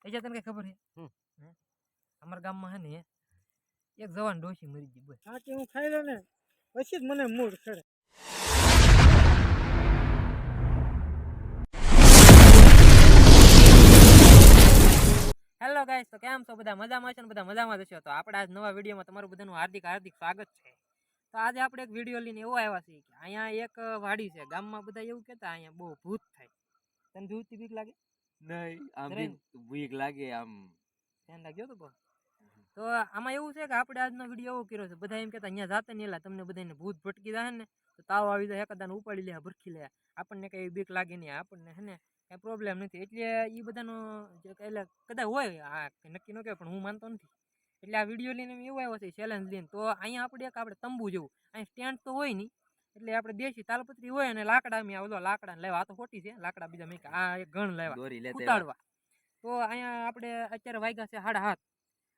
એ તને કઈ ખબર છે અમારા ગામમાં હે ને એક જવાન ડોશી મરી ગઈ બોલ હા કે હું ખાઈ લો ને પછી જ મને મૂડ ચડે. હેલો ગાઈસ, તો કેમ છો બધા? મજામાં છો ને? બધા મજામાં જ છો. તો આપણે આજ નવા વિડીયોમાં તમારું બધાનું હાર્દિક હાર્દિક સ્વાગત છે. તો આજે આપણે એક વિડીયો લઈને એવો આવ્યા છીએ કે અહીંયા એક વાડી છે, ગામમાં બધા એવું કહેતા અહીંયા બહુ ભૂત થાય. તને ભૂતથી બીક લાગે? નહીં, આમ બીક લાગે, આમ ધ્યાન રાખજો તો બહુ. તો આમાં એવું છે કે આપણે આજનો વિડીયો એવો કર્યો છે, બધા એમ કહેતા અહીંયા જાતે નહીં, તમને બધાને ભૂત ભટકી જાય ને તો તાવ આવી જાય, એકાદાને ઉપાડી લે, ભરખી લે, આપણને કઈ બીક લાગે નહીં, આપણને હે ને કઈ પ્રોબ્લેમ નથી. એટલે એ બધાનો એટલે કદાચ હોય, હા નક્કી ન કહેવાય, પણ હું માનતો નથી. એટલે આ વિડીયો લઈને એવું આવ્યો છે ચેલેન્જ લઈને. તો અહીંયા આપણે તંબુ જેવું અહીંયા સ્ટેન્ડ તો હોય નહીં, એટલે આપણે દેશી તાલપત્રી હોય અને લાકડા મેં ઓલો લાકડા લેવા, આ તો ખોટી છે, લાકડા બીજા મેં આ એક ગણ લેવા ઉતારવા. તો અહીંયા આપણે અત્યારે વાગ્યા છે 7:30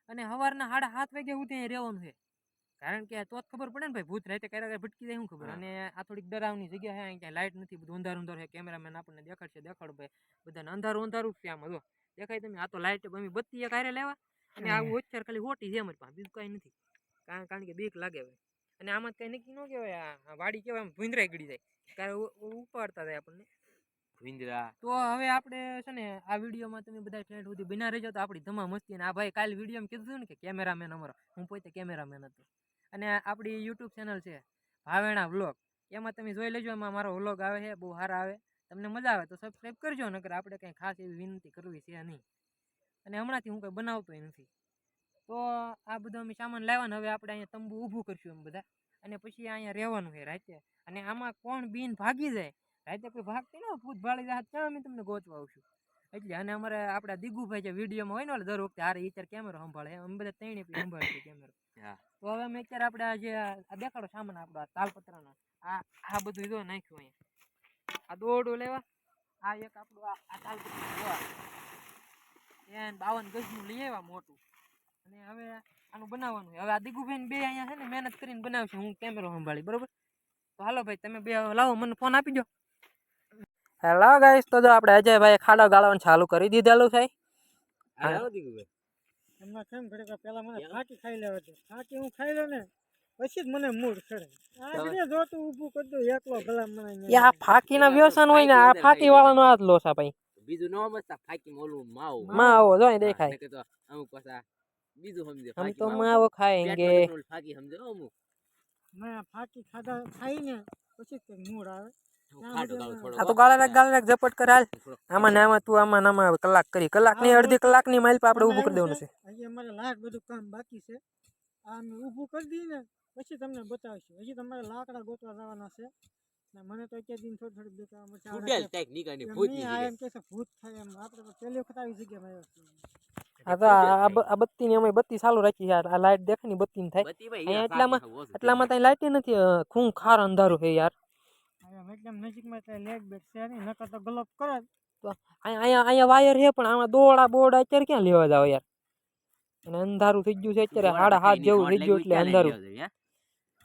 અને સવારના 7:30 વાગ્યા સુધી અહીં રહેવાનું છે, કારણ કે તો જ ખબર પડે ને ભાઈ ભૂત રાતે ક્યારે ભટકી જાય શું ખબર. અને આ થોડીક ડરાવની જગ્યા છે, અહીં ક્યાંય લાઇટ નથી, બધું અંધારું અંધારું છે. કેમેરામેન આપણને દેખાડશે, દેખાડો ભાઈ બધાને અંધારું અંધારું છે. આમાં જો દેખાય તમે, આ તો લાઇટ અમે બત્તી એક હારે લેવા અને આવું અત્યારે ખાલી હોટી છે અમારી પાસે, બીજું કઈ નથી, કારણ કે બીક લાગે ભાઈ. અને આમાં કઈ નક્કી ન કહેવાય, આ વાડી કહેવાય આમ ભૂંદરાઈ ગળી જાય, ત્યારે ઉપાડતા જાય આપણને ભૂંદરા. તો હવે આપણે છે ને આ વિડીયોમાં તમે બધા ઠેઠ સુધી બના રહેજો તો આપણી ધમા મસ્તી. અને આ ભાઈ કાલે વિડીયોમાં કીધું ને કે કેમેરામેન અમારો, હું પોતે કેમેરામેન હતો. અને આપણી યુટ્યુબ ચેનલ છે ભાવેણા વ્લોગ, એમાં તમે જોઈ લેજો, એમાં મારો વ્લોગ આવે છે, બહુ સારા આવે, તમને મજા આવે તો સબસ્ક્રાઈબ કરજો, નકર આપણે કંઈ ખાસ એવી વિનંતી કરવી છે નહીં. અને હમણાંથી હું કંઈ બનાવતોય નથી. તો આ બધો અમે સામાન લાવવાનો, હવે આપણે અહીંયા તંબુ ઊભું કરશું એમ બધા, અને પછી અહીંયા રહેવાનું છે રાતે. અને આમાં કોણ બીન ભાગી જાય, રાતે કોઈ ભાગતી ન ભૂત ભાળી જાય ત્યાં અમે તમને ગોતવા આવશું. એટલે અને અમારે આપણા દીગુભાઈ જે વિડીયોમાં હોય ને દર વખતે હારે ઈચાર કેમેરો સંભાળે, અમે બધા ત્રણે સંભાળીએ કેમેરો. તો હવે અમે અત્યારે આપણે જે આ દેખાડો સામાન આપણો તાલપત્રનો, આ બધું જો નાખ્યું અહીંયા, આ દોરડું લેવા, આ એક આપણું આ તાલપત્ર લેવા, 52 ગજનું લઈ આવ્યા મોટું. અને હવે આનું બનાવવાનું. હવે આ દીગુભાઈ બે અહીંયા છે ને મહેનત કરીને બનાવશે, હું કેમેરો સંભાળી, બરોબર? તો હાલો ભાઈ તમે બે લાવો, મને ફોન આપી દો. હેલો ગાઈસ, તો જો આપણે અજયભાઈ ખાડો ગાળવાનું ચાલુ કરી દીધેલું છે. એમના કેમ ઘડીક પેલા મને ફાંકી ખાઈ લેવા દે, ફાંકી હું ખાઈ લો ને પછી જ મને મૂડ ચડે. આ જોતું ઊભું કરી દઉં એકલો ભલા મને. આ ફાંકીના વ્યસન હોય ને, આ ફાંકી વાળાનો આ જ લોસ આ ભાઈ. બીજું નો મસ્ત ફાકી મોલું માવો માવો જો દેખાય તો અમુક પાછા બીજું સમજે, હમ તો માવો ખાएंगे. ફાકી સમજે અમુક મેં ફાકી ખાઈને પછી જ મૂડ આવે. આ તો ગાળા ઝપટ કરાલ આમાં ને આમાં, તું આમાં નામાં કલાક કરી, કલાક ની અડધી કલાકની માઇલ પર આપણે ઊભું કરી દેવાનું છે. હજી અમારે લાખ બધું કામ બાકી છે, આ અમે ઊભું કરી દઈએ ને પછી તમને બતાવીશું. હજી તમારે લાકડા ગોતવા જવાના છે ને, મને તો અત્યારે દિન થોડી દેખાવા ભૂત થાય એમ. આપણે તો પહેલી વખત આવી જગ્યામાં આવ્યો છું. આ બત્તી ની અમે બત્તી ચાલુ રાખી, યાર આ લાઈટ દેખાય ને બત્તી ની થાય અહીંયા, એટલામાં ત્યાં લાઈટ નથી, ખૂણ ખાર અંધારું છે યાર. એકદમ નજીકમાં ત્યાં લેગ બેગ છે નહીં, નકર તો ગલોપ કરે. તો અહીંયા વાયર છે, પણ આમાં દોડા બોડા અત્યારે ક્યાં લેવા જાવ યાર. અને અંધારું થઈ ગયું છે અત્યારે, 7:30 જેવું થઈ ગયું એટલે અંધારું.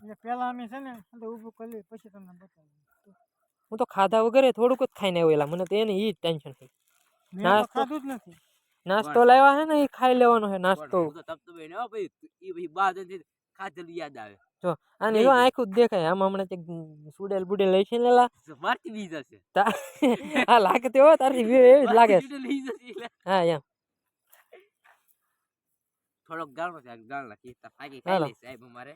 એટલે પેલા અમે છે ને ઊભું કરી પછી તમને બતાવીએ. હું તો ખાધા વગર થોડુંક જ ખાઈને આવ્યો, મને તો એને ઈ જ ટેન્શન છે. ખાધું જ નથી. નાસ્તો લાવ્યા છે ને એ ખાઈ લેવાનો છે નાસ્તો. યાદ આવે જો આને જો આખું જ દેખાય, આમાં હમણાં સુડેલ બુડેલ લઈ છે ને લા મારતી બી જશે. હા લાગે તે હો, તારી એવી જ લાગે. હા એમ થોડોક ગાળો છે, ગાળ નાખી ફાકી ખાઈ લે સાહેબ અમારે.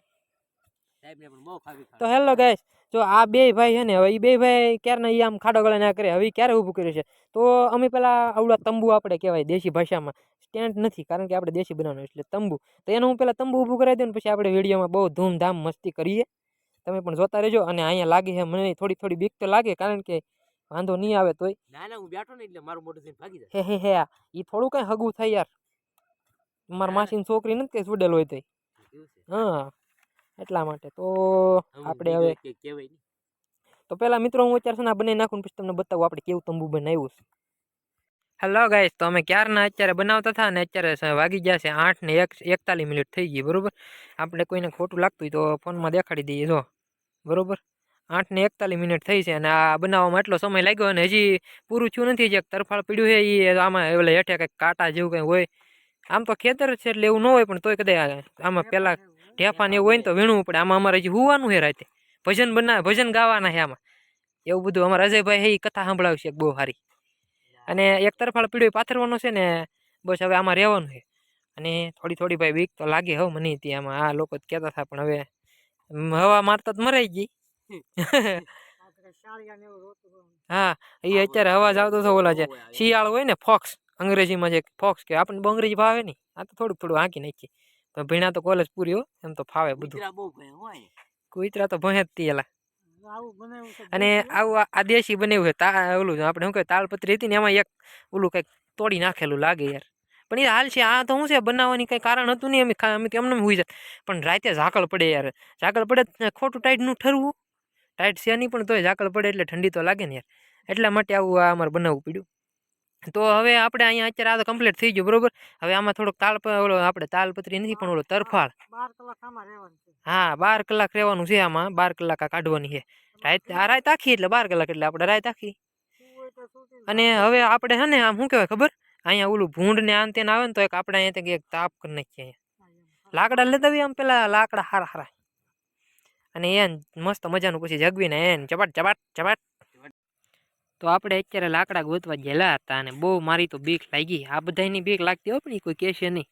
સાહેબ ને પણ બહુ ફાકી. તો હેલો ગાઈસ, જો આ બે ભાઈ છે ને, હવે એ બે ભાઈ ક્યારના આમ ખાડો ગળે ના કરે, હવે ક્યારે ઊભું કર્યું છે. તો અમે પેલા આવડા તંબુ આપણે કહેવાય દેશી ભાષામાં, સ્ટેન્ડ નથી કારણ કે આપણે દેશી બનાવવાનું એટલે તંબુ. તો એનું હું પેલા તંબુ ઊભું કરાવી દઉં, પછી આપણે વિડીયોમાં બહુ ધૂમધામ મસ્તી કરીએ, તમે પણ જોતા રહેજો. અને અહીંયા લાગે છે મને થોડી બીક તો લાગે, કારણ કે વાંધો નહીં આવે તોય. ના હું બેઠો ને એટલે મારું મોઢું જોઈને ભાગી જાય. હે ઈ થોડું કઈ હગું થાય યાર, મારા માસીની છોકરી નથી કઈ સુડેલ હોય તો. હા એટલા માટે તો આપણે હવે તો પેલા મિત્રો હું અત્યારે છે બનાવી નાખું, પછી તમને બતાવું આપણે કેવું તંબુ બનાવ્યું છે. હેલો ગાઈસ, તો અમે ક્યારના અત્યારે બનાવતા હતા ને અત્યારે વાગી ગયા છે 8:41 થઈ ગઈ, બરોબર? આપણે કોઈને ખોટું લાગતું હોય તો ફોનમાં દેખાડી દઈએ, જો બરોબર. 8:41 થઈ છે અને આ બનાવવામાં એટલો સમય લાગ્યો અને હજી પૂરું થયું નથી. જે તરફાળ પીડ્યું છે એ આમાં એટલે હેઠે કંઈક કાંટા જેવું કંઈ હોય. આમ તો ખેતર છે એટલે એવું ન હોય, પણ તોય કદાચ આમાં પેલા ઢેફા ને એવું હોય ને તો વીણવું પડે. આમાં અમારે હજી હુવાનું છે રાતે, ભજન ગાવાના છે આમાં. એવું બધું અમારા અજયભાઈ છે એ કથા સંભળાવશે બહુ સારી. અને એક તરફાળ પીડ્યો પાથરવાનો છે ને બસ હવે આમાં રહેવાનું છે. અને થોડી ભાઈ બીક તો લાગે હો મને ત્યાં આમાં. આ લોકો કહેતા હતા પણ હવે હવા મારતા જ મરાઈ ગઈ. હા, એ અત્યારે અવાજ આવતો હતો ઓલા જે શિયાળ હોય ને ફોક્સ, અંગ્રેજીમાં જે ફોક્સ કે આપણને બહુ અંગ્રેજી ભાવે નહીં. આ તો થોડું આંકી નાખીએ. પણ ભીણા તો કોલેજ પૂરી હો, એમ તો ફાવે બધું. કુતરા તો ભણે જ તી એલા. અને આવું આ દેશી બનાવ્યું છે. ઓલું આપણે શું કહે તાલપત્રી હતી ને એમાં એક ઓલું કંઈક તોડી નાખેલું લાગે યાર. પણ એ હાલ છે. આ તો શું છે બનાવવાની કંઈ કારણ હતું નહીં. અમે એમને હોઈ જાય. પણ રાતે ઝાકળ પડે યાર. ઝાકળ પડે ખોટું ટાઈટનું ઠરવું. ટાઈટ છે નહીં પણ તોય ઝાકળ પડે એટલે ઠંડી તો લાગે ને યાર. એટલા માટે આવું આ અમારે બનાવવું પડ્યું. તો હવે આપણે અહીંયા અત્યારે આ તો કમ્પ્લીટ થઈ ગયું બરોબર. હવે આમાં થોડોક ઓલો આપણે તાલપત્રી નથી પણ ઓલો તરફાળ. 12 કલાક આમાં રહેવાનું છે. હા, 12 કલાક રહેવાનું છે આમાં. 12 કલાક આ કાઢવાની છે. રાત આખી એટલે 12 કલાક એટલે આપણે રાત આખી. અને હવે આપણે છે ને આમ શું કહેવાય ખબર, અહીંયા ઓલું ભૂંડ ને આન તેન આવે ને તો એક આપણે અહીંયા એક તાપ કરી નાખીએ. લાકડા લેતા આવીએ આમ પેલા લાકડા હારા. અને એને મસ્ત મજાનું પછી જગવીને એને ચપાટ. તો આપણે અત્યારે લાકડા ગોતવા ગયેલા હતા અને બહુ મારી તો બીક લાગી. આ બધાની બીક લાગતી હોય પણ એ કોઈ કહેશે નહીં.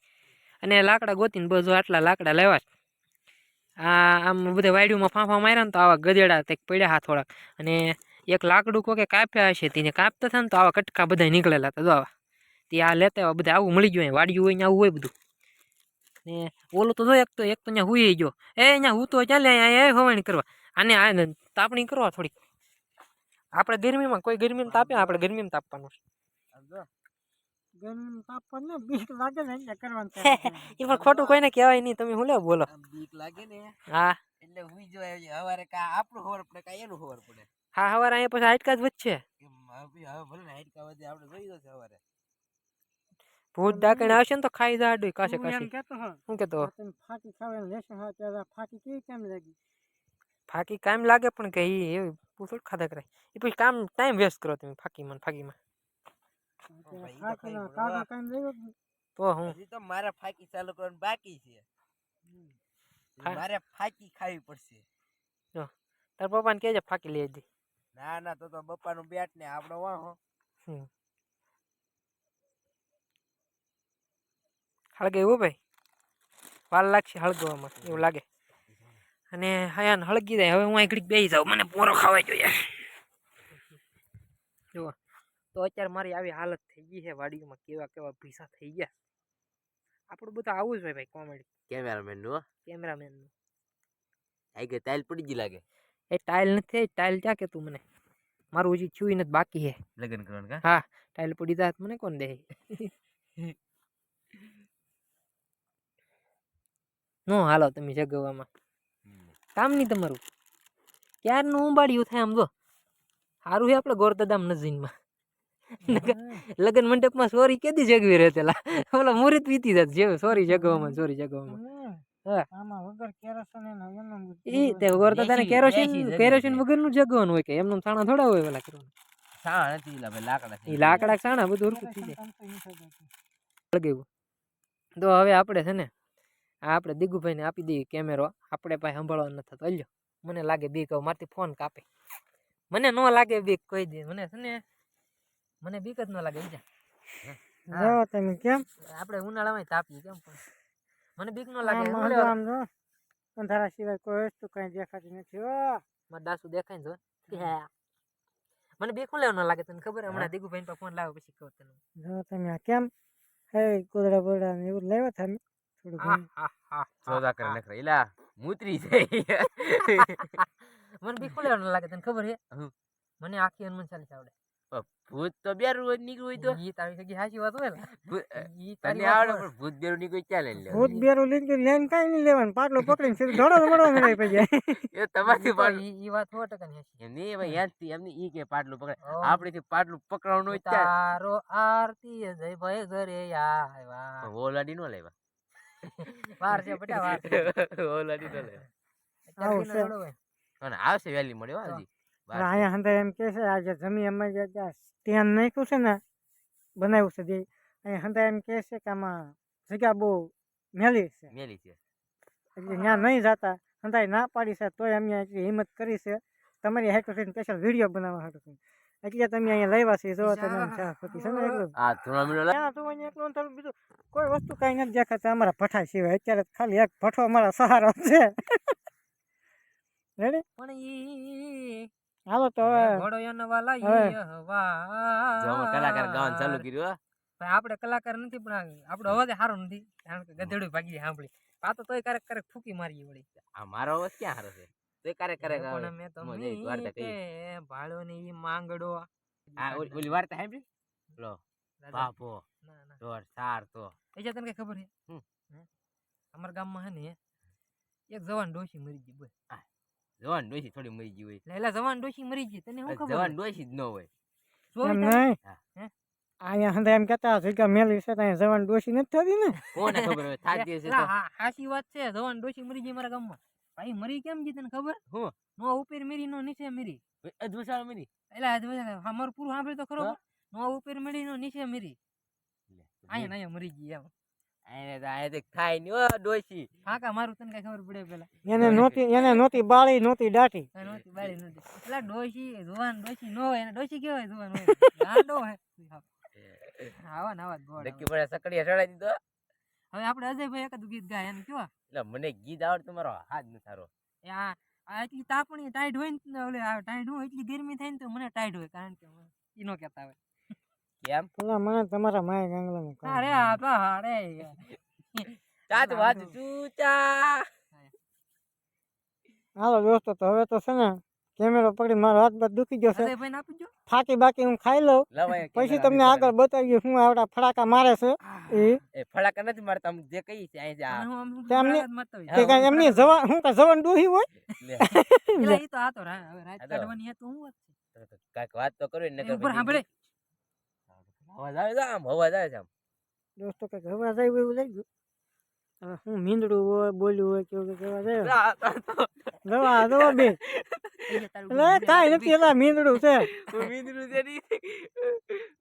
અને લાકડા ગોતીને બસ આટલા લાકડા લેવા. આમ બધા વાડીઓમાં ફાંફા માર્યા ને તો આવા ગધેડા કંઈક પડ્યા હા થોડાક. અને એક લાકડું કોઈ કાપ્યા હશે તેને કાપતા હતા ને તો આવા કટકા બધા નીકળેલા હતા. તો આવા તે આ લેતા આવા બધા આવું મળી ગયું. વાડીઓ હોય ને આવું હોય બધું. ને ઓલું તો જો એક તો ત્યાં હુઈ ગયો. અહીંયા હું તો ચાલે અહીંયા હવાણી કરવા. આને આ તાપણી કરવા થોડીક. આપણે ગરમીમાં કોઈ ગરમીમાં તાપે, આપણે ગરમીમાં તાપવાનું છે. ગરમીમાં તાપવાનું ને બીક લાગે ને એટલે કરવાનું છે. એ પણ ખોટું કોઈને કહેવાય નહીં. તમે શું લે બોલો. બીક લાગે ને હા એટલે હુઈ જવાય. હવારે કા આપણું ખબર પડે કા એનું ખબર પડે. હા, હવારે અહીંયા પછી હાડકા જ વધશે. હવે ભલે ને હાડકા વધે આપણે જોઈ જશે હવારે. ભૂત ડાકણ આવશે ને તો ખાઈ જાડું કાશે હું એમ કાશે. કહેતો હા, શું કેતો? તમે ફાકી ખાવાની લેશો હા ત્યારે આ ફાકી કેવી કેમ લાગી? ફાકી કામ લાગે પણ કે એ પૂછડ ખાધા કરાય. એ પછી કામ ટાઈમ વેસ્ટ કરો તમે ફાકીમાં. ફાકીનો કાઢો કામ લેવો જ નહીં. તો હું હજી તો મારે ફાકી ચાલુ કરવાનું બાકી છે. મારે ફાકી ખાવી પડશે. તાર પપ્પાને કહેજે ફાકી લઈ દે. ના તો બપ્પાનું બેટ ને આપણો વાહો. હળગે એવું ભાઈ વાર લાગશે હળગવામાં એવું લાગે. અને હયાન હળગી જાય. હવે હું અહીં ઘડીક બેસી જાઉં. મને પોરો ખાવા જોઈએ. જુઓ તો અત્યારે મારી આવી હાલત થઈ ગઈ છે વાડીઓમાં. કેવા ભીસા થઈ ગયા. આપણું બધું આવું જ હોય ભાઈ કોમેડી. કેમેરામેનનું આઈ ગઈ ટાઈલ પડી ગઈ લાગે. એ ટાઈલ નથી. ટાઈલ ક્યાં કે તું મને મારું હજી છુઈ નથી બાકી છે લગન કરવાનું કા? હા, ટાઈલ પડી જાય મને કોણ દે. નો હાલો તમે જગવામાં કામ નહીં તમારું. ક્યારનું ઉંબાડિયું થાય આમ જો. સારું છે આપણે ગોરદાદામ નજીનમાં લગ્ન મંડપમાં સોરી કેદી જગવી રહેલા. ઓલા મુહૂર્ત વીતી જાત જેવું સોરી જગવામાં. આમાં વગર કેરોસીન એનું ઈ તે ગોરદાદાને કેરોસીન વગરનું જગવાનું હોય કે એમનું સાણા થોડા હોય ઓલા કરવાનું. સાણા નથી લા ભાઈ લાકડા છે. ઈ લાકડા સાણા બધું હરખું થઈ જાય. તો હવે આપણે છે ને આપણે દિગુભાઈને આપી દઈએ કેમેરો. આપણે પાસે સંભાળવાનો નથી થતો. અલ્યો મને લાગે બીક. મારથી ફોન કાપે. મને ન લાગે બીક કોઈ દી. મને બીક જ ન લાગે. જો તમે કેમ આપણે ઉનાળામાં તાપીએ કેમ પણ મને બીક ન લાગે. આમ જો અંધારા સિવાય કોઈ વસ્તુ કઈ દેખાતી નથી. મારા દાસુ દેખાય ને જો. મને બીક ન લેવા ન લાગે. તને ખબર હમણાં દિગુભાઈ પાસે ફોન લાવ્યો પછી કહું તને. જો તમે આ કેમ હે ગોદડા બોદડા ને એવું લેવા તમે થોડું ઘણું. સોદા કરે નખરા એલા મૂતરી છે. મને બીક ન લેવા ન લાગે. તને ખબર છે મને આખી હનુમાન ચાલીસા આવડે. ભૂત તો બે રોજ નીકળ્યું તો ઈ તારી સગી હાચી વાત હોય ને. ઈ તને તારી આવડે વાત પણ ભૂત બેરું નીકળી ચાલે લે. ભૂત બેરું લીધું લેન કઈ નહીં લેવાનું. પાટલો પકડીને સીધું ધડો મળી પડી જાય. એ તમારી હોય. ઈ વાત 100% ની હાચી. એમ નહીં ભાઈ યાદથી એમની ઈ કે પાટલું પકડે. આપણે પાટલું પકડવાનું હોય ત્યાં તારો આરતી જય ભાઈ ઘરે આવ્યા. ઓલાડી નો લેવા. વાર છે બટા વાર છે. ઓલાડી નો લેવા. અત્યારે આવું કિનો છે. રડો હોય. અને આવશે વહેલી મળ્યો તો. હજી હવે અહીંયા હંધાય એમ કે છે આજે જમી અમે જે સ્ટેન્ડ નાખ્યું છે ને બનાવ્યું છે જે અહીંયા હંધાય એમ કે છે કે આમાં જગ્યા બહુ મેલી છે મેલી છે એટલે ત્યાં નહીં જતા હંધાય ના પાડી છે તોય અમે એટલી હિંમત કરી છે તમારી હાઈકો થઈને સ્પેશિયલ વિડીયો બનાવવા હાટુ થઈને. એટલે તમે અહીંયા લાવ્યા છે જો તમે આમ ચા ખોટી છે ને એકલું આ ધૂણો મીણો ત્યાં તો અહીંયા એકલું ને થોડું બીજું કોઈ વસ્તુ કાંઈ નથી દેખાતા અમારા ભઠ્ઠા સિવાય અત્યારે ખાલી એક ભઠ્ઠો અમારા સહારો છે રેડી પણ ઈ હાલો તો હવે ઘોડો યન વાલા હવે. ઈ હવા જો અમે કલાકાર ગાવાનું ચાલુ કર્યું હો. ભાઈ આપણે કલાકાર નથી પણ આપણો અવાજ સારો નથી કારણ કે ગધેડું ભાગી સાંભળી આ તો તોય ક્યારેક ક્યારેક ફૂકી મારી વળી આ મારો અવાજ ક્યાં હારો છે તો કરે કરે પણ મેં તો મજા આવી, વાર્તા કહી. ભાળો ને ઈ માંગડો આ ઓલી વાર્તા સાંભળી લો દાદા, બાપો ના ના ઢોર સાર તો એ જે તને કઈ ખબર છે હમ. અમારા ગામમાં હે ને એક જવાન ડોશી મરી ગઈ બોલ જવાન ડોશી થોડી મરી ગઈ હોય એટલે જવાન ડોશી મરી ગઈ તને શું ખબર જવાન ડોશી જ ન હોય જોઈ એમ તારે? નહીં હે? અહીંયા હંધાય એમ કહેતા જગ્યા મેલી છે તો અહીંયા જવાનું ડોશી નથી થતી ને કોને ખબર હોય થાતી હશે એટલે તો હાચી વાત છે જવાન ડોશી મરી ગઈ મારા ગામમાં ભાઈ મરી કેમ ગઈ તને ખબર હું? નો ઉપર મરી નો નીચે મરી અધવસાળ મરી એટલે અમારું પૂરું સાંભળી તો ખરો હા? નો ઉપર મરી નો નીચે મરી અહીંયા ને અહીંયા મરી ગઈ એમ આને તો થાય નહીં હો ડોશી હા કા મારું તને કઈ ખબર પડે પેલા એને નહોતી બાળી નહોતી દાટી કાંઈ નહોતી બાળી નહોતી એટલે ડોશી જુવાન ડોશી નો હોય એને ડોશી કેવાય જુવાન હોય ગાંડો હે આવા ને આવા જ ગોળ નક્કી પડે સકડીએ ચડાઈ દીધો હવે આપણે અજયભાઈ એકાદું ગીત ગાય એને કેવા એટલે મને ગીત આવડતું મારો હાથ ન સારો એ આ એટલી તાપણી ટાઈટ હોય ને ઓલે આ ટાઈટ હોય એટલી ગરમી થાય ને તો મને ટાઈટ હોય કારણ કે ઈ નો કહેતા હોય કેમ પેલા મને તમારા માયા ગાંગલાનું કામ. અરે આ તો હારે ચાત વાત ચૂચા હાલો દોસ્તો તો હવે તો છે ને કેમેરો પકડી મારો હાથ બાદ દુખી ગયો છે અજયભાઈ ને આપી દો ફાકી બાકી હું ખાઈ લઉં લવાય પછી તમને આગળ બતાવ્યું શું આવડા ફડાકા મારે છે એ ફળાકા નથી મારતા આમ જે કઈ છે અહીં અને હું આમ તેમને- ફળાદ મારતો હોય. તે કાંઈ એમની જવા હું કાંઈ જવાન ડોહી હોય એટલે ઈ તો આ તો હવે રાત આ તો- કાઢવાની હે તો હું વાત છે. કાંઈક વાત તો કરવી ને એ ઉપર સાંભળે અવાજ આવે છે આમ અવાજ આવે છે આમ દોસ્તો કંઈક હવા જાય એવું લાગ્યું હવે હું મીંદડું હોય બોલ્યું હોય કેવું કંઈક હવા જાય દવા દવા બે એ તારું એટલે કાંઈ નથી એલા મીંદડું છે મીંદડું છે ની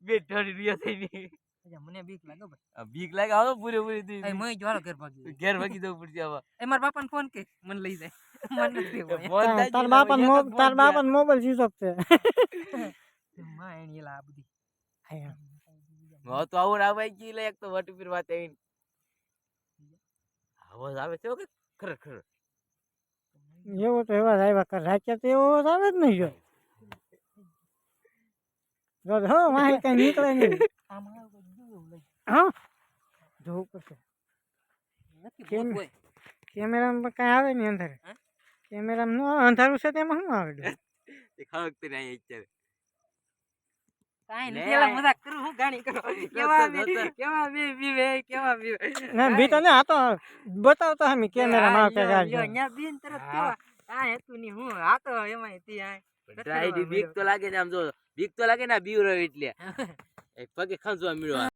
બે ઠરી રહ્યા થઈ ની અજા, મને બીક લાગે ભાઈ આ બીક લાગે આવો પૂરેપૂરી દી એ મય જો હાલો ઘર ભાગી ઘેર ભાગી જવું પડશે હવે એ મારા બાપાને ફોન કે મને લઈ જાય મને નથી દેવો ફોન થાય તાર છે, બાપાને એક જ ફોન તાર છે. બાપાને મોબાઈલ સ્વિચ ઓફ છે માં એની એલા આ બધી હવે તો આવું આવે કી લે એક તો વટપીર વાત આવીને અવાજ આવે છે કે ખરેખર એવો તો એવા જ આવ્યા કર રાખ્યા તો એવો જ આવે જ નહીં જો હો માહી કઈ નીકળે નહીં આમાં આવું કંઈક જોયું લઈ. હા જોવું પડશે નથી કેમ? ભૂત હોય. કેમેરામાં પણ કાંઈ આવે નહીં અંદર હે? કેમેરામાં નો અંધારું છે તેમાં શું આવે એ ખડક તો નહીં અત્યારે કાંઈ લે. નથી એલા મજાક કરું હું ગાણી કરો કેવા બે જોતા. કેવા બે બીવે કેવા બીવે ના બીતો ને આ તો બતાવતો હમી કેમેરામાં આવતા લ્યો, ગાડી લ્યો, ન્યા બીન તરત હા. કેવા આ હેતું ની હું આ તો એમાંય તી આ ડ્રાઈડી બીક તો લાગે ને આમ જો બીક તો લાગે ને આ બીવ રહ્યો એટલે એ પગે ખંચવા મળ્યો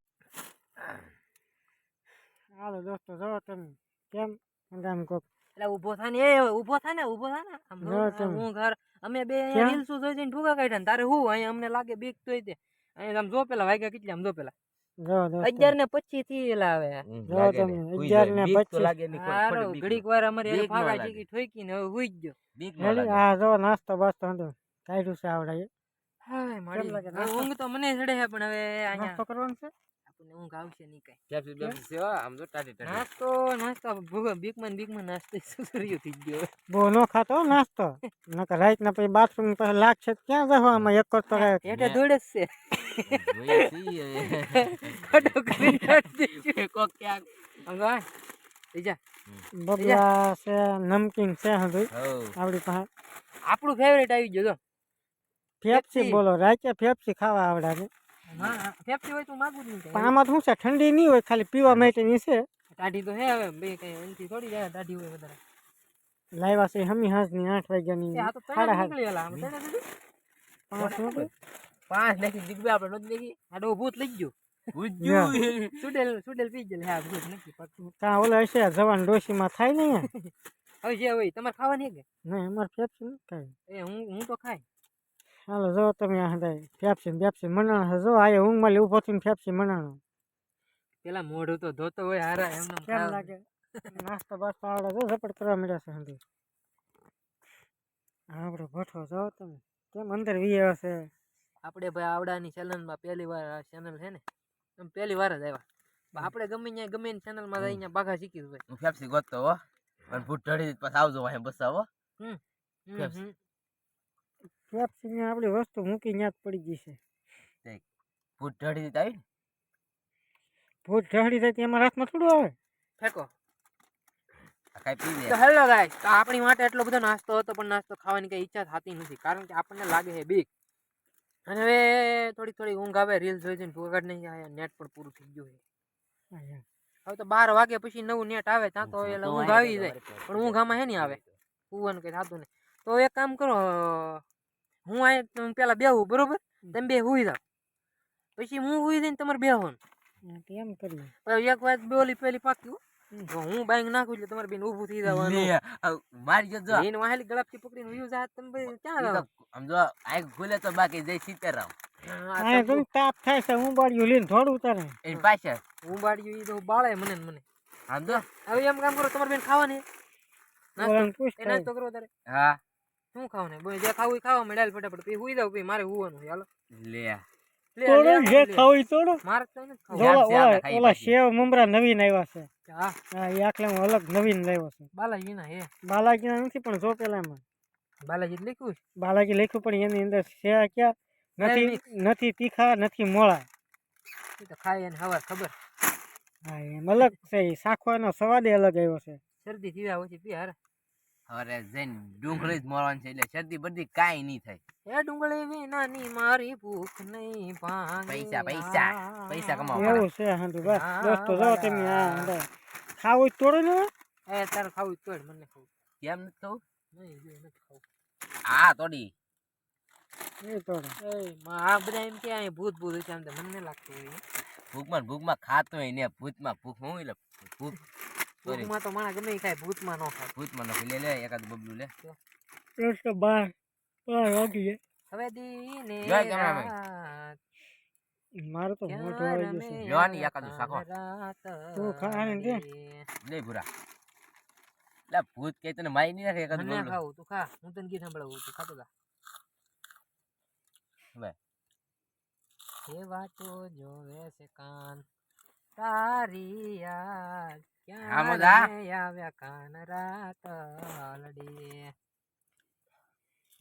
હાલો દોસ્તો જો તમે કેમ આમ કોક એટલે ઊભો થા ને એ ઊભો થા ને આમ જો, જો તમે. હું ઘર અમે બે ક્યાં? રીલ્સો જોઈ જઈને ઠુકા કાઢ્યા ને તારે હું અહીંયા અમને લાગે બીક તોય તે અહીંયા આમ જો પેલા વાગ્યા કેટલી આમ જો પેલા જો દોસ્તો 11:25 થી એલા આવે જો તમે 11 ને 25 હારો ઘડીક વાર અમારે બીક ન ફાગા લાગે. ચીકી ઠોકી ને હવે હુઈ જ ગયો બીક ન રેડી લાગે આ જો નાસ્તો બાસ્તો હતું કાઢ્યું છે આવડે હાય મારી લાગે હવે નાસ્તો? ઊંઘ તો મને ચડે છે પણ હવે અહીંયા નાસ્તો કરવાનો છે આપણને ઊંઘ આવશે નહીં કઈ કેપ્સી બેપ્સી છે હો, આમ જો ટાટી ટાટી નાસ્તો બીકમાં નાસ્તો સુસર્યું થઈ ગયો બહુ નો ખાતો હો નાસ્તો નકર રાત ના પછી બાથરૂમ પછી લાગશે તો ક્યાં જવા આમાં એક જ તો કાંઈ એટલે દોડે જ છે જોઈએ છીએ હવે. ખોટો કરીને કાઢી દીધું. કોક ક્યાંક આમ જો આ, થઈ જા. બબલા છે નમકીન છે હજુ હઉ. આપણી પાસે આપણું ફેવરેટ આવી ગયો જો ફેપ્સી પેપ્સી. બોલો રાતે ફેપ્સી ખાવા આવડે છે ફેફસી હોય તો માગું જ નહીં પણ કાંઈ. આમાં તો શું છે ઠંડી નહીં હોય ખાલી પીવા માટેની છે દાઢી તો હે હવે બે કઈ એનથી થોડી જાય દાઢી હોય વધારે લાવ્યા છે હમી હાંસની 8 વાગ્યાની એ આ તો સાડા તને સાત નીકળી એલા આમ તને દીધું? 5 નથી 5 નાખી દીકબે આપણે નથી દેખી આડો ભૂત લઈ ગયો ગુજ્જુ સુડેલ પી ગયેલ હા ભૂત નથી પડતું કાં ઓલા હશે જવાન ડોશીમાં થાય ને અહીંયા હવે જે હોય તમારે ખાવાની કે નહીં અમારે ફેફસી નથી ખાઈ. એ હું તો ખાય હાલો જો તમે આ ફેફસી મનાણા છે. જો આ ઊંઘમાં લે ઊભો થઈને ફેફસી મનાણો. પેલા મોઢું તો ધોતો હોય હારા એમને કેમ લાગે? નાસ્તો બાસ્તો આવડે જો ઝપટ કરવા મળ્યા છે હંધી. આપણો ભઠ્ઠો જાઓ તમે કેમ અંદર વી હશે. આપણે ભાઈ આવડાની ચેનલમાં પહેલી વાર આ ચેનલ છે ને એમ પહેલી વાર જ આવ્યા પણ આપણે ગમે ત્યાં ગમે એની ચેનલમાં જઈને બાઘા શીખી ભાઈ હું ફેફસી ગોતતો હો અને ભૂત ઢળી પછી આવજો વાહે બસાવો હમ. ફેફસી ને આપણી વસ્તુ મૂકી ન્યા જ પડી ગઈ છે. ભૂત ઢળી આવી ને ભૂત ઢળી જાય એમાં હાથમાં થોડું આવે. ફેંકો આ કાંઈ પી તો લે હેલો ગાઈસ તો આપણી માટે એટલો બધો નાસ્તો હતો પણ નાસ્તો ખાવાની કઈ ઈચ્છા થતી નથી કારણ કે આપણને લાગે છે બીક અને હવે થોડી ઊંઘ આવે રીલ જોઈ જોઈને ભૂગડ નહીં નેટ પણ પૂરું થઈ ગયું છે હવે તો 12 વાગ્યા પછી નવું નેટ આવે ત્યાં તો એટલે ઊંઘ આવી જાય પણ ઊંઘ આમાં હે નહીં આવે સુવાનું કઈ થતું નહીં તો એક કામ કરો હું આ પેલા બેહું બરોબર તમે બે હુઈ જાવ પછી હું હુઈ જઈને તમારે બેહવાનું એમ કરીએ. પછી એક વાત બોલી પેલી પાકી જો હું બાઈક નાખું એટલે તમારે બેન ઊભું થઈ જવાનું લે મારી જો જો એને વાહેલી ગળપથી પકડીને ઉયું જાત તમે ભાઈ ક્યાં જાવ આમ જો આંખ ખુલે તો બાકી જઈ સીતારામ આ તો તાપ થાય છે હું બાળ્યું લઈને થોડું ઉતારે. એની પાછળ હું બાળ્યું ઈ તો બાળે મને ને મને આમ જો હવે એમ કામ કરો તમારે બેન ખાવાની ઓલાને પૂછ એ નાસ્તો કરો તારે હા શું ખાવાનું બોલ જે ખાવું એ ખાવા મળ્યા ફટાફટ પછી હુઈ જાવ પછી મારે હુવાનું છે હાલો લે લે, તોડો લે, જે લે. ખાવું ઈ તોડો. મારે તો નથી ખાવું. યાર, ઓલા આપણે ખાઈ ઓલા પાછી. સેવ મમરા નવીન આવ્યા છે. હા હા એ આખલે હું અલગ નવીન લાવ્યો છું. બાલાજી ના હે બાલાજીના નથી પણ જો પેલા એમાં બાલાજી જ લખ્યું છે. બાલાજી લખ્યું પણ એની અંદર છે ક્યાં નથી તીખા નથી મોળા. એ તો ખાય એને હવાર ખબર હા એમ અલગ છે. ઈ શાખવાનો સ્વાદ ય અલગ આવ્યો છે. શરદી થયા પછી પી હારે હવે જઈને ડુંગળી જ મોરવાનું છે એટલે શરદી બધી કાંઈ નહીં થાય એ ડુંગળી વિનાની મારી ભૂખ નહીં પૈસા, ભાંગે પૈસા કમાવા એવું છે હાંડું બસ દોસ્તો જો તમે આ અંદર ખાવું ય તોડો ને. એ તારે ખાવું જ તોડ મને ખાવું કેમ નથી ખાવું નહીં જો નથી ખાવું હા તોડી એ તોડો. એ આ બધા એમ કે અહીં ભૂત ભૂત છે આમ તો મને લાગતું હોય ભૂખમાં ખાતો હોય ને ભૂતમાં ભૂખ હું એટલે ભૂખ સોરી ભૂતમાં તો માણસ ગમે ઈ ખાય ભૂતમાં ન ખાય ભૂતમાં નથી લે એકાદ બબલું લે દોસ્તો બાર વાગી જાય. હવે દીને જય ગણાભાઈ. રાત મારું તો મોઢું આવી ગયું છે. લેવાની એકાદું શાખો. તું ખા ને દે. લે ભૂરા લે ભૂત કે તને મારી નહીં નાખે એકાદ મને બબલું ખાવું તું ખા હું તને ગીત સંભળાવું તું ખાતો જા હવે એ વાતો જોવે છે કાન તારી યાદ હા, મજા. ક્યારે આવ્યા કાન રાત લડી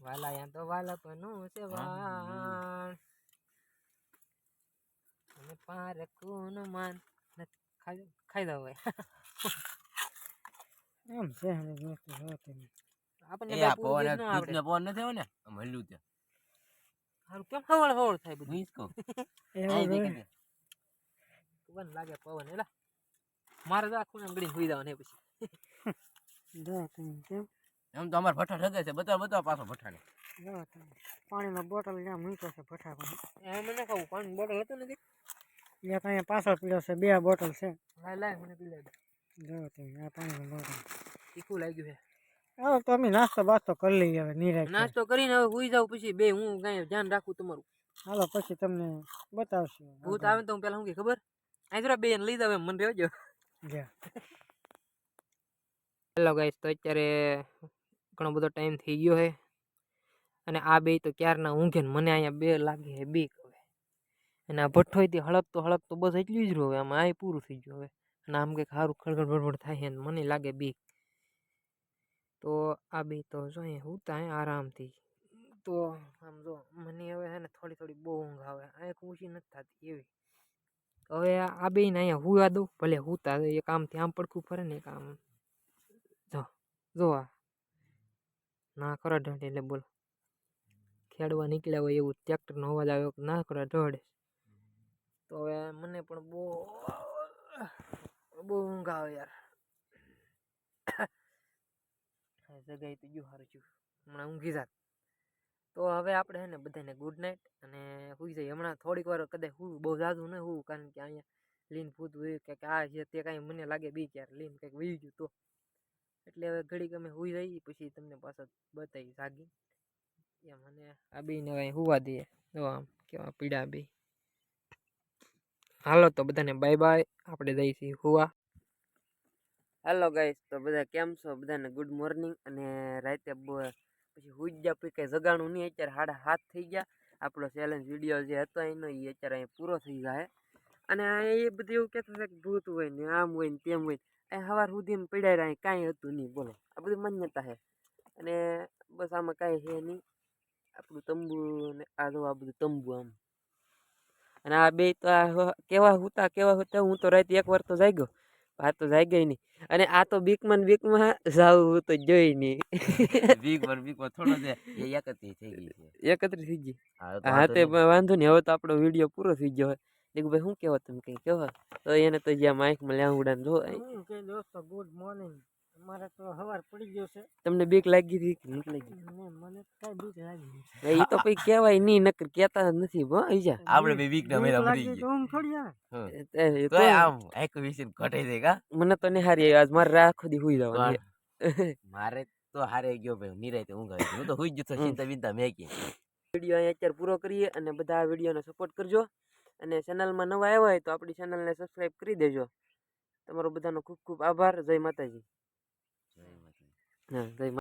વાલાયા તો વાલપનું છે વાણ અને પારકું માન ખાઈ દો હવે એમ છે હવે દોસ્તો જો તમે. આપણને એ ભાઈ આ પૂરું પવન ગીત ન આવડે ભૂતને પવન નથી આવ્યો ને આમ હલ્યું ત્યાં હારું કેમ હવળ હવળ થાય બધું હું ઈ જ કહું એવું આઈ હોય. દેખે દે. પવન લાગે પવન એલા મારે તો આખું એમ ગળીને હુઈ જવાનું એ પછી જો તમે કેમ એમ તો અમારે ભઠ્ઠા ઠગે છે બતાવ પાછો ભઠ્ઠાને જો તમે પાણીનો બોટલ જ્યાં મૂક્યો છે ભઠ્ઠા પર. એ મને ખાવું પાણી બોટલ હતું નથી એક અહીંયા પાછળ પીડ્યો છે 2 બોટલ છે. લાય લાય મને પી લે જો તમે આ પાણીનો બોટલ. તીખું લાગ્યું છે હાલો તો અમે નાસ્તો બાસ્તો કરી લઈએ હવે નિરાંતે. નાસ્તો કરીને હવે હુઈ જાવ પછી બે હું કઈ ધ્યાન રાખું તમારું હાલો પછી તમને બતાવશું. ભૂત આવે ને તો હું પેલા શું કે ખબર આ જરા બે લઈ જાવ એમ મને રહેજો જા. હેલો ગાઈસ તો અત્યારે ઘણો બધો ટાઈમ થઈ ગયો છે અને આ બે તો ક્યારના ઊંઘે ને મને અહીંયા બે લાગે છે બીક હવે અને આ ભઠ્ઠોયથી હળકતો બસ એટલું જ રહ્યું હવે આમાં આ પૂરું થઈ ગયું હવે અને આમ કંઈક સારું ખળખળ બડબડ થાય છે ને મને લાગે બીક તો આ બે તો જો અહીંયા હુતા હે આરામથી તો આમ જો મને હવે છે ને થોડી બહુ ઊંઘ આવે આંખ ઊંચી નથી થતી એવી હવે આ બે ને અહીંયા હુવા દઉં ભલે હુતા એક આમથી આમ પડખું ફરે ને એક આમ જો આ ના ખરા ઢળ એટલે બોલો ખેડવા નીકળ્યા હોય એવું ટ્રેક્ટરનો અવાજ આવ્યો ના ખરા ઢળે તો હવે મને પણ બહુ ઊંઘ આવે યાર જગાઈ તો ગયું સારું છું હમણાં ઊંઘી જાત તો હવે આપણે હે ને બધાને ગુડ નાઇટ અને સુઈ જાય હમણાં થોડીક વાર કદાચ હું બહુ જાજુ ન હું કારણ કે અહીંયા લીન ભૂત હોય કે આ છે તે કાંઈ મને લાગે બી યાર લીન કંઈક વહી ગયું તો એટલે હવે ઘડીક અમે હુઈ જઈએ પછી તમને પાછા બતાવી જાગી એમ. અને આ બેને હવે હુવા દઈએ. જો આમ કેવા પીડા બે. હાલો તો બધાને બાય બાય. આપણે જઈએ છીએ હુવા. હાલો ગાઈસ, તો બધા કેમ છો? બધાને ગુડ મોર્નિંગ. અને રાતે પછી હુઈ જ ગયા, પછી કઈ જગાણું નહીં. અત્યારે 7:30 થઈ ગયા. આપણો ચેલેન્જ વિડીયો જે હતો એનો એ અત્યારે અહીં પૂરો થઈ જાય. અને એ બધું એવું કહેતું છે કે ભૂત હોય ને આમ હોય ને તેમ હોય. એ સવાર સુધી પડ્યા રહ્યા, કાંઈ હતું નહીં. બોલો, આ બધી માન્યતા છે. અને બસ આમાં કાંઈ છે નહીં. આપણું તંબુ ને આ જો આ બધું તંબુ આમ. અને આ બે તો આ કેવા હતા હું તો રાતે એકવાર તો જાગ્યો. આ તો જાગ્યો નહીં. અને આ તો બીકમાં જાવું તો જોઈ નહીં. બીકમાં થોડો છે એ 31 થઈ ગઈ છે. 31 થઈ ગઈ. હા તો હા તે વાંધો નહીં. હવે તો આપણો વિડીયો પૂરો થઈ ગયો હોય. ભાઈ શું કહેવો તમે કંઈ કહેવો? તો એને તો જ્યાં માઇકમાં લેવડાને જો હું કે દોસ્તો ગુડ મોર્નિંગ. અમારે તો સવાર પડી ગયો છે તમને બીક લાગી હતી કે નહીં લાગી? ને મને કઈ બીક લાગી એ તો પછી કહેવાય નહીં, નકર કહેતા જ નથી. ઈજા આપણે બે બીક ના મેરા મરી લાગી તો ગયા. હું થોડી આવે તો આમ એક વિષય ઘટે છે કા મને તો નહીં હારી આજ મારે આખો દી હુઈ જવાનું. મારે તો હારે ગયો ભાઈ નિરાતે ઊંઘ આવી. હું તો હુઈ જ જતો ચિંતા બિંતા મેં કે વિડીયો અહીં અત્યારે પૂરો કરીએ. અને બધા આ વિડીયોને સપોર્ટ કરજો. અને ચેનલમાં નવા આવ્યા હોય તો આપણી ચેનલને સબસ્ક્રાઈબ કરી દેજો. તમારો બધાનો ખૂબ ખૂબ આભાર. જય માતાજી. જય માતા. હા, જય